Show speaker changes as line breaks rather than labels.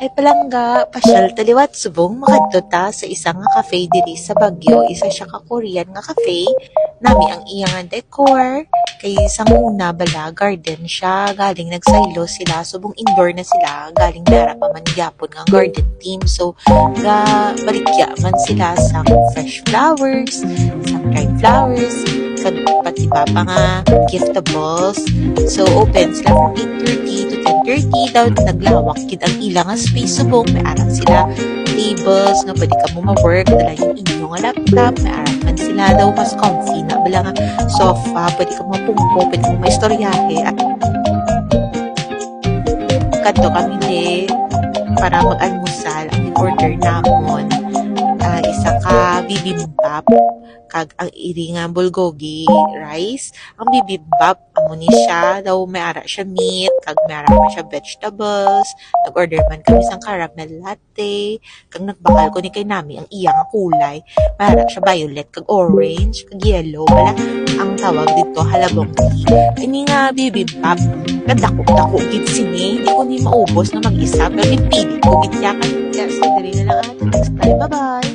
Ay palangga, pasyal taliwat subong makadto ta sa isang nga cafe diri sa Baguio. Isa siya ka Korean nga cafe. Nami ang iyang nga decor. Kay sa una bala, garden siya. Galing nagsaylo sila. Subong indoor na sila. Galing dara pa man gyapon nga garden team. So, baligya man sila sa fresh flowers, sa dried flowers, pati pa nga giftables. So, open sila from 8:30 to 10:30 daw naglawak kid ang ilang nga space subong may arang sila tables no pwede ka mo ma-work dala yung inyong nga laptop may arang man sila daw mas comfy na bala nga sofa pwede ka mo pumpo pwede mo maistoryahe at kadto kami para mag-almusal ang in-order namon isa ka bibimbap kag ang iri nga bulgogi rice. Ang bibimbap amo ni siya daw may ara siya meat kag may ara pa siya vegetables. Nag-order man kami sang caramel latte kag nagbakal ko ni kay nami ang iya nga kulay. May ara siya violet kag orange kag yellow bala ang tawag dito halabong tea. Ini nga bibimbap kadako-dako gid sini di ko ni maubos na mag-isa pero pipili ko gid yakan. Yes, diri na lang ato next time. Bye-bye.